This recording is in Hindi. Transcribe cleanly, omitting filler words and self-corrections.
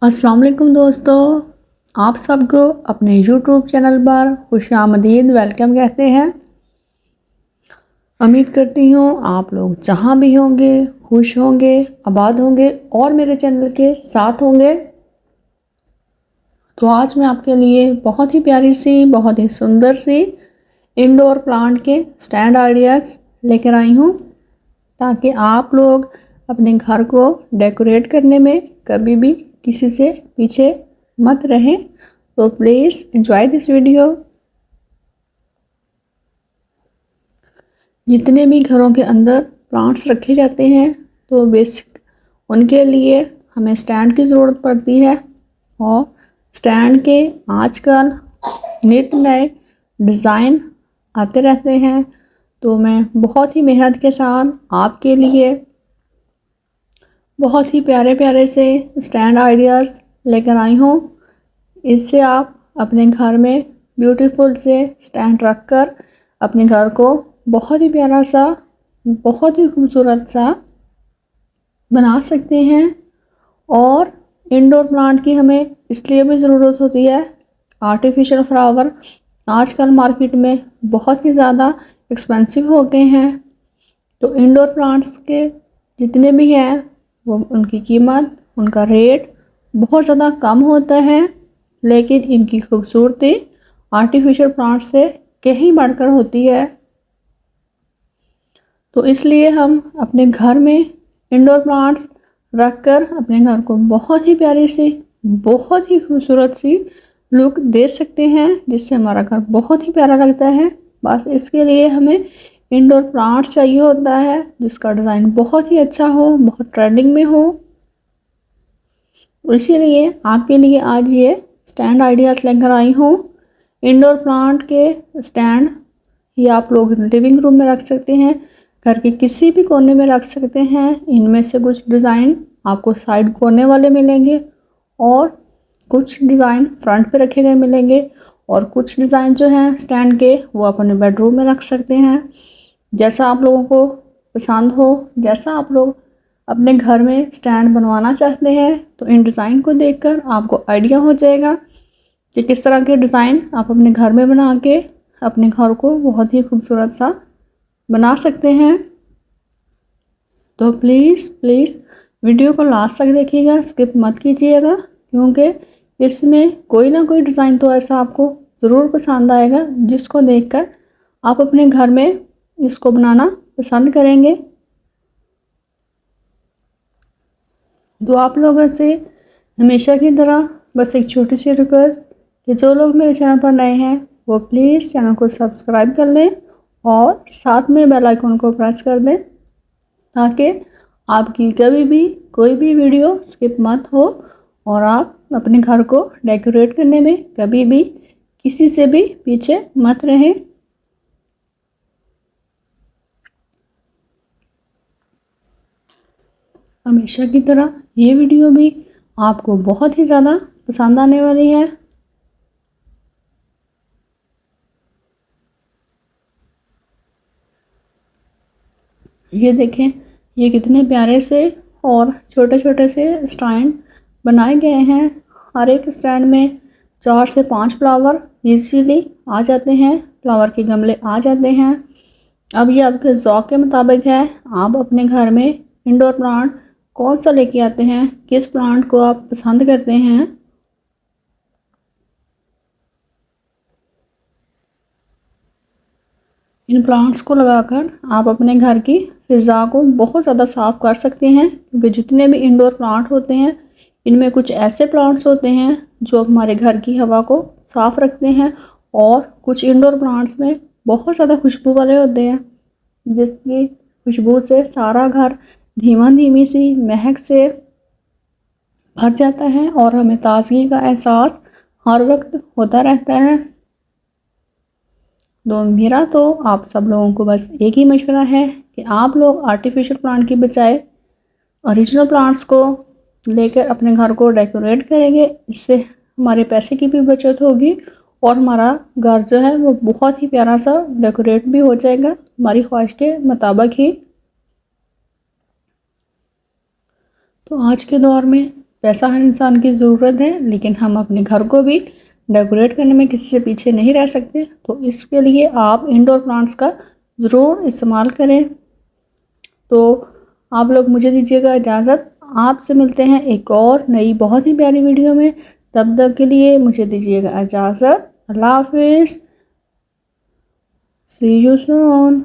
अस्सलाम वालेकुम दोस्तों, आप सबको अपने यूट्यूब चैनल पर खुशामदीद वेलकम कहते हैं। उम्मीद करती हूँ आप लोग जहाँ भी होंगे खुश होंगे, आबाद होंगे और मेरे चैनल के साथ होंगे। तो आज मैं आपके लिए बहुत ही प्यारी सी, बहुत ही सुंदर सी इंडोर प्लांट के स्टैंड आइडियाज़ लेकर आई हूँ, ताकि आप लोग अपने घर को डेकोरेट करने में कभी भी किसी से पीछे मत रहें। तो प्लीज़ एंजॉय दिस वीडियो। जितने भी घरों के अंदर प्लांट्स रखे जाते हैं तो बेसिक उनके लिए हमें स्टैंड की ज़रूरत पड़ती है, और स्टैंड के आजकल नित नए डिज़ाइन आते रहते हैं। तो मैं बहुत ही मेहनत के साथ आपके लिए बहुत ही प्यारे प्यारे से स्टैंड आइडियाज़ लेकर आई हूँ। इससे आप अपने घर में ब्यूटीफुल से स्टैंड रखकर अपने घर को बहुत ही प्यारा सा, बहुत ही खूबसूरत सा बना सकते हैं। और इंडोर प्लांट की हमें इसलिए भी ज़रूरत होती है, आर्टिफिशियल फ्लावर आजकल मार्केट में बहुत ही ज़्यादा एक्सपेंसिव हो गए हैं। तो इंडोर प्लांट्स के जितने भी हैं वो उनकी कीमत, उनका रेट बहुत ज़्यादा कम होता है, लेकिन इनकी खूबसूरती आर्टिफिशियल प्लांट से कहीं बढ़कर होती है। तो इसलिए हम अपने घर में इंडोर प्लांट्स रखकर अपने घर को बहुत ही प्यारी सी, बहुत ही खूबसूरत सी लुक दे सकते हैं, जिससे हमारा घर बहुत ही प्यारा लगता है। बस इसके लिए हमें इंडोर प्लांट्स चाहिए होता है जिसका डिज़ाइन बहुत ही अच्छा हो, बहुत ट्रेंडिंग में हो। इसीलिए आपके लिए आज ये स्टैंड आइडियाज़ लेकर आई हूँ। इंडोर प्लांट के स्टैंड ये आप लोग लिविंग रूम में रख सकते हैं, घर के किसी भी कोने में रख सकते हैं। इनमें से कुछ डिज़ाइन आपको साइड कोने वाले मिलेंगे और कुछ डिज़ाइन फ्रंट पे रखे गए मिलेंगे, और कुछ डिज़ाइन जो हैं स्टैंड के वो अपने बेडरूम में रख सकते हैं। जैसा आप लोगों को पसंद हो, जैसा आप लोग अपने घर में स्टैंड बनवाना चाहते हैं, तो इन डिज़ाइन को देखकर आपको आइडिया हो जाएगा कि किस तरह के डिज़ाइन आप अपने घर में बना के अपने घर को बहुत ही खूबसूरत सा बना सकते हैं। तो प्लीज़ प्लीज़ वीडियो को लास्ट तक देखिएगा, स्किप मत कीजिएगा, क्योंकि इसमें कोई ना कोई डिज़ाइन तो ऐसा आपको ज़रूर पसंद आएगा जिसको देखकर आप अपने घर में इसको बनाना पसंद करेंगे। तो आप लोगों से हमेशा की तरह बस एक छोटी सी रिक्वेस्ट कि जो लोग मेरे चैनल पर नए हैं वो प्लीज़ चैनल को सब्सक्राइब कर लें और साथ में बेल आइकन को प्रेस कर दें, ताकि आपकी कभी भी कोई भी वीडियो स्किप मत हो और आप अपने घर को डेकोरेट करने में कभी भी किसी से भी पीछे मत रहें। हमेशा की तरह ये वीडियो भी आपको बहुत ही ज़्यादा पसंद आने वाली है। ये देखें, ये कितने प्यारे से और छोटे छोटे से स्टैंड बनाए गए हैं। हर एक स्टैंड में 4 से 5 फ्लावर इजीली आ जाते हैं, फ्लावर के गमले आ जाते हैं। अब ये आपके ज़ौक़ के मुताबिक है, आप अपने घर में इंडोर प्लांट कौन सा लेके आते हैं, किस प्लांट को आप पसंद करते हैं। इन प्लांट्स को लगाकर आप अपने घर की फ़िज़ा को बहुत ज़्यादा साफ़ कर सकते हैं, क्योंकि जितने भी इंडोर प्लांट होते हैं इनमें कुछ ऐसे प्लांट्स होते हैं जो हमारे घर की हवा को साफ़ रखते हैं, और कुछ इंडोर प्लांट्स में बहुत ज़्यादा खुशबू वाले होते हैं, जिसकी खुशबू से सारा घर धीमा धीमी सी महक से भर जाता है और हमें ताज़गी का एहसास हर वक्त होता रहता है। तो मेरा तो आप सब लोगों को बस एक ही मशवरा है कि आप लोग आर्टिफिशियल प्लांट की बजाय ओरिजिनल प्लांट्स को लेकर अपने घर को डेकोरेट करेंगे। इससे हमारे पैसे की भी बचत होगी और हमारा घर जो है वो बहुत ही प्यारा सा डेकोरेट भी हो जाएगा, हमारी ख्वाहिश के मुताबिक ही। तो आज के दौर में पैसा हर इंसान की ज़रूरत है, लेकिन हम अपने घर को भी डेकोरेट करने में किसी से पीछे नहीं रह सकते। तो इसके लिए आप इंडोर प्लांट्स का ज़रूर इस्तेमाल करें। तो आप लोग मुझे दीजिएगा इजाज़त, आपसे मिलते हैं एक और नई बहुत ही प्यारी वीडियो में। तब तक के लिए मुझे दीजिएगा इजाज़त। अल्लाह हाफिज़, सी यू सून।